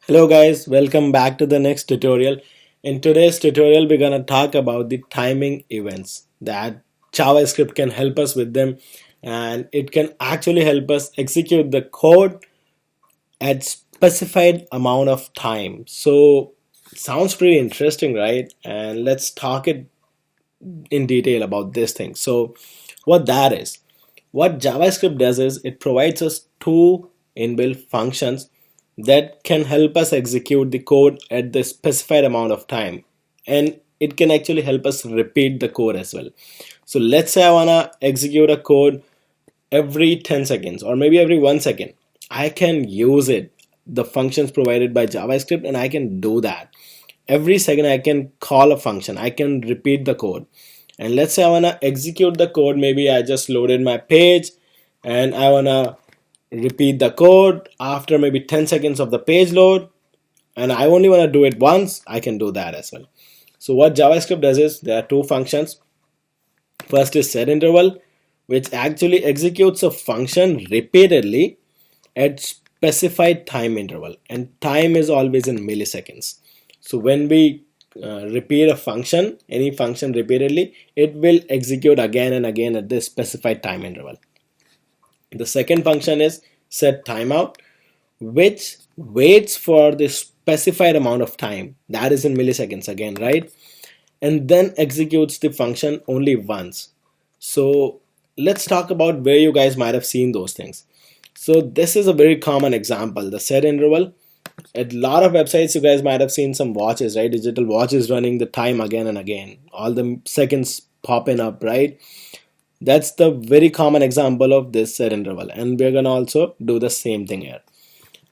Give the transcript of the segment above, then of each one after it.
Hello guys, welcome back to the next tutorial. In today's tutorial, we're gonna talk about the timing events that JavaScript can help us with them, and it can actually help us execute the code at specified amount of time. So sounds pretty interesting, right? And let's talk it in detail about this thing. So what that is, what JavaScript does is it provides us two inbuilt functions that can help us execute the code at the specified amount of time, and it can actually help us repeat the code as well. So let's say I want to execute a code every 10 seconds or maybe every 1 second. I can use it, the functions provided by JavaScript, and I can do that every second. I can call a function, I can repeat the code. And let's say I want to execute the code, maybe I just loaded my page and I want to repeat the code after maybe 10 seconds of the page load, and I only want to do it once. I can do that as well. So what JavaScript does is there are two functions. First is set interval, which actually executes a function repeatedly at specified time interval, and time is always in milliseconds. So when we repeat a function, any function repeatedly, it will execute again and again at this specified time interval. The second function is set timeout, which waits for the specified amount of time, that is in milliseconds again, right? And then executes the function only once. So let's talk about where you guys might have seen those things. So this is a very common example, the set interval. At a lot of websites you guys might have seen some watches, right? Digital watches running the time again and again, all the seconds popping up, right? That's the very common example of this set interval, and we're gonna also do the same thing here.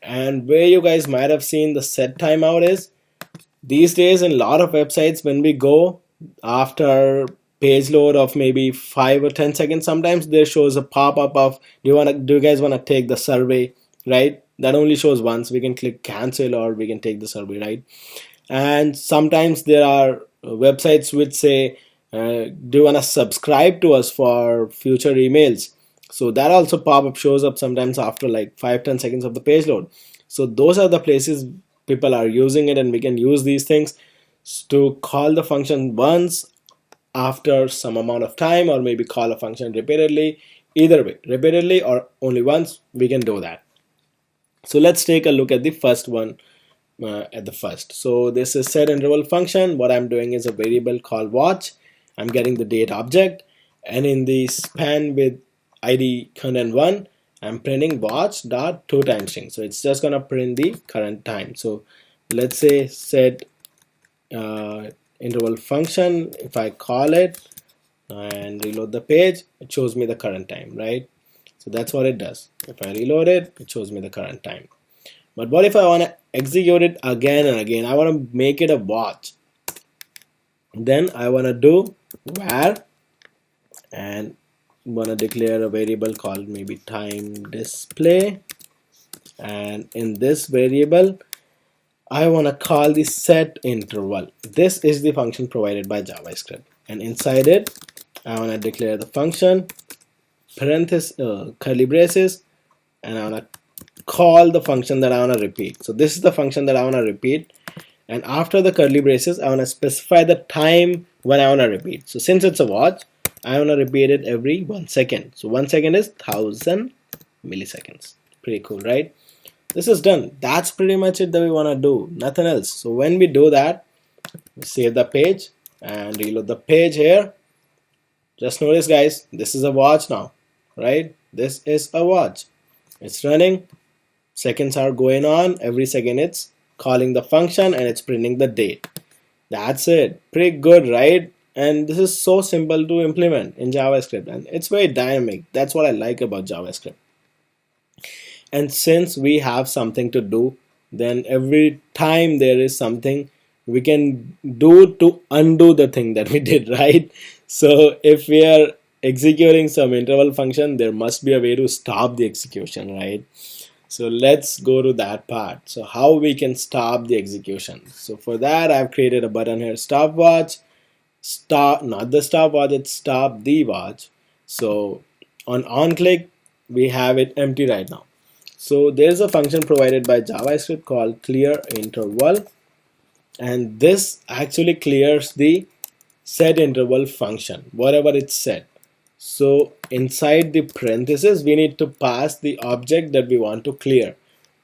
And where you guys might have seen the set timeout is these days in a lot of websites, when we go after page load of maybe 5 or 10 seconds, sometimes there shows a pop-up of do you guys want to take the survey, right? That only shows once. We can click cancel or we can take the survey, right? And sometimes there are websites which say do you want to subscribe to us for future emails. So that also pop-up shows up sometimes after like 5-10 seconds of the page load. So those are the places people are using it, and we can use these things to call the function once after some amount of time, or maybe call a function repeatedly. Either way, repeatedly or only once, we can do that. So let's take a look at the first one at the first. So this is set interval function. What I'm doing is a variable called watch. I'm getting the date object, and in the span with id current 1, I'm printing watch dot to time string. So it's just gonna print the current time. So let's say set interval function. If I call it and reload the page, it shows me the current time, right? So that's what it does. If I reload it, it shows me the current time. But what if I want to execute it again and again? I want to make it a watch. Then I want to do var, and want to declare a variable called maybe time display, and in this variable I want to call the set interval. This is the function provided by JavaScript, and inside it I want to declare the function parenthesis curly braces, and I want to call the function that I want to repeat. So this is the function that I want to repeat, and after the curly braces I want to specify the time when I want to repeat. So since it's a watch, I want to repeat it every 1 second. So 1 second is 1000 milliseconds. Pretty cool, right? This is done. That's pretty much it that we want to do, nothing else. So when we do that, we save the page and reload the page here. Just notice guys, this is a watch now, right? This is a watch. It's running, seconds are going on, every second it's calling the function and it's printing the date. That's it. Pretty good, right? And this is so simple to implement in JavaScript, and it's very dynamic. That's what I like about JavaScript. And since we have something to do, then every time there is something we can do to undo the thing that we did, right? So if we are executing some interval function, there must be a way to stop the execution, right? So let's go to that part. So how we can stop the execution. So for that I've created a button here, stopwatch. Stop, not the stopwatch, it's stop the watch. So on click we have it empty right now. So there's a function provided by JavaScript called clear interval, and this actually clears the set interval function, whatever it's set. So inside the parentheses, we need to pass the object that we want to clear,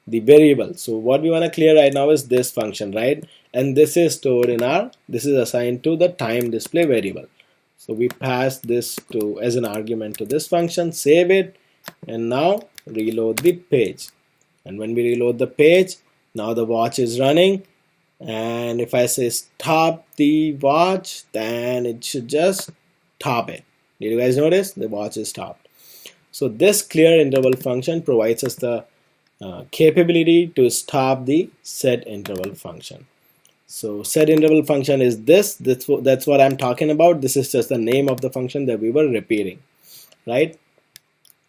the variable. So what we want to clear right now is this function, right? And this is stored in this is assigned to the time display variable. So we pass this to as an argument to this function, save it, and now reload the page. And when we reload the page, now the watch is running, and if I say stop the watch, then it should just stop it. Did you guys notice? The watch is stopped. So this clear interval function provides us the capability to stop the set interval function. So set interval function is that's what I'm talking about. This is just the name of the function that we were repeating, right?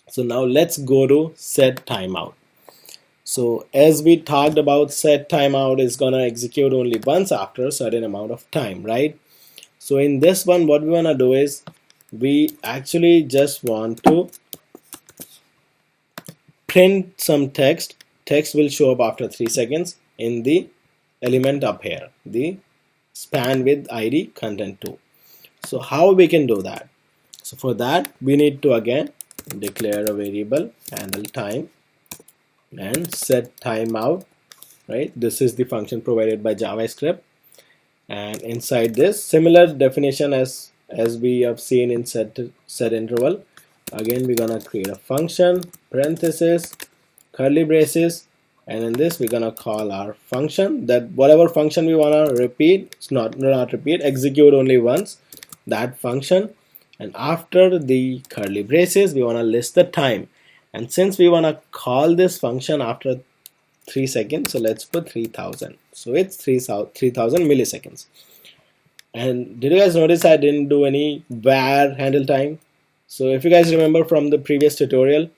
So now let's go to set timeout. So as we talked about, set timeout is gonna execute only once after a certain amount of time, right? So in this one, what we wanna do is we actually just want to print some text. Text will show up after 3 seconds in the element up here, the span with ID content 2. So how we can do that? So for that, we need to again declare a variable handle time and set timeout, right? This is the function provided by JavaScript, and inside this, similar definition as we have seen in set interval. Again, we're gonna create a function, parenthesis, curly braces, and in this we're gonna call our function, that whatever function we wanna repeat, it's not repeat, execute only once, that function. And after the curly braces, we wanna list the time. And since we want to call this function after 3 seconds, so let's put 3000. So it's 3000 milliseconds. And did you guys notice I didn't do any var handle time? So if you guys remember from the previous tutorial,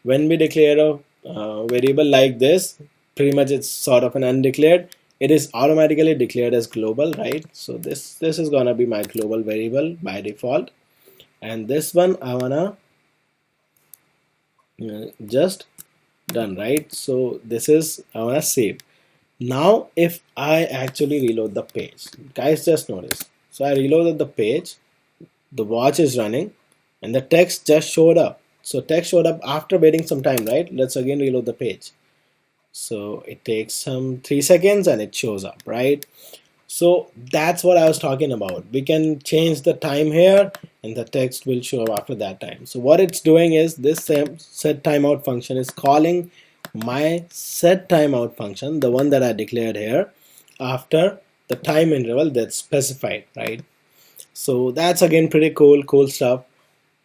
when we declare a variable like this, pretty much it's sort of an undeclared, it is automatically declared as global, right? So this is gonna be my global variable by default. And this one I wanna just done, right? So this is I want to save. Now if I actually reload the page, guys, just notice, so I reloaded the page, the watch is running, and the text just showed up. So text showed up after waiting some time, right? Let's again reload the page. So it takes some 3 seconds and it shows up, right? So that's what I was talking about. We can change the time here and the text will show up after that time. So what it's doing is this set timeout function is calling my set timeout function, the one that I declared here, after the time interval that's specified, right? So that's again pretty cool stuff.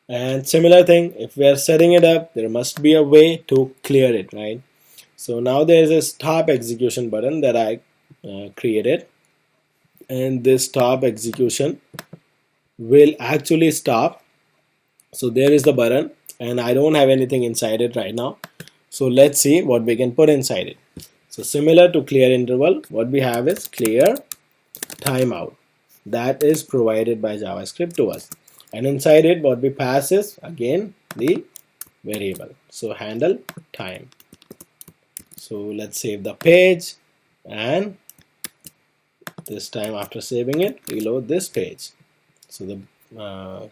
And similar thing, if we are setting it up, there must be a way to clear it, right? So now there is a stop execution button that I created, and this stop execution will actually stop. So there is the button, and I don't have anything inside it right now. So let's see what we can put inside it. So similar to clear interval, what we have is clear timeout. That is provided by JavaScript to us. And inside it, what we pass is again the variable. So handle time. So let's save the page, and this time after saving it, reload this page. So the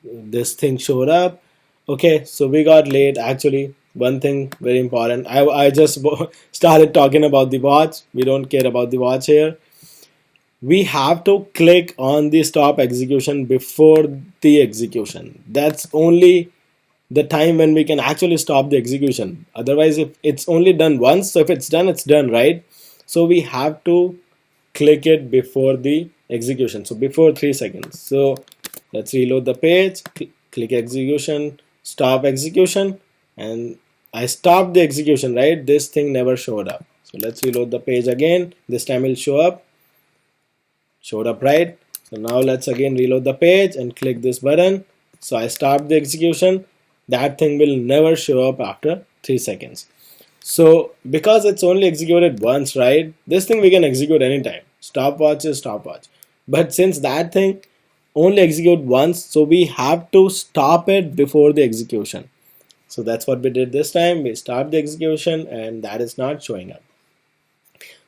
this thing showed up. Okay, so we got late. Actually, one thing very important, I just started talking about the watch. We don't care about the watch here. We have to click on the stop execution before the execution. That's only the time when we can actually stop the execution. Otherwise, if it's only done once, so if it's done, right? So we have to click it before the execution, so before 3 seconds. So let's reload the page, click execution, stop execution, and I stopped the execution, right? This thing never showed up. So let's reload the page again. This time it'll show up. Showed up, right? So now let's again reload the page and click this button. So I stopped the execution. That thing will never show up after 3 seconds. So because it's only executed once, right? This thing we can execute anytime. Stopwatch is stopwatch. But since that thing only execute once, so we have to stop it before the execution. So that's what we did this time. We start the execution and that is not showing up.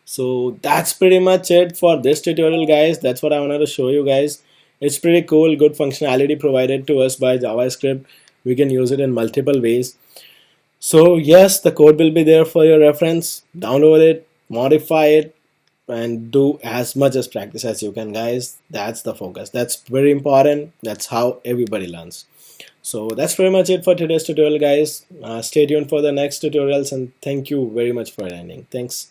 So that's pretty much it for this tutorial, guys. That's what I wanted to show you guys. It's pretty cool, good functionality provided to us by JavaScript. We can use it in multiple ways. So yes, the code will be there for your reference. Download it, modify it, and do as much as practice as you can, guys. That's the focus. That's very important. That's how everybody learns. So that's pretty much it for today's tutorial, guys. Stay tuned for the next tutorials, and thank you very much for attending. Thanks.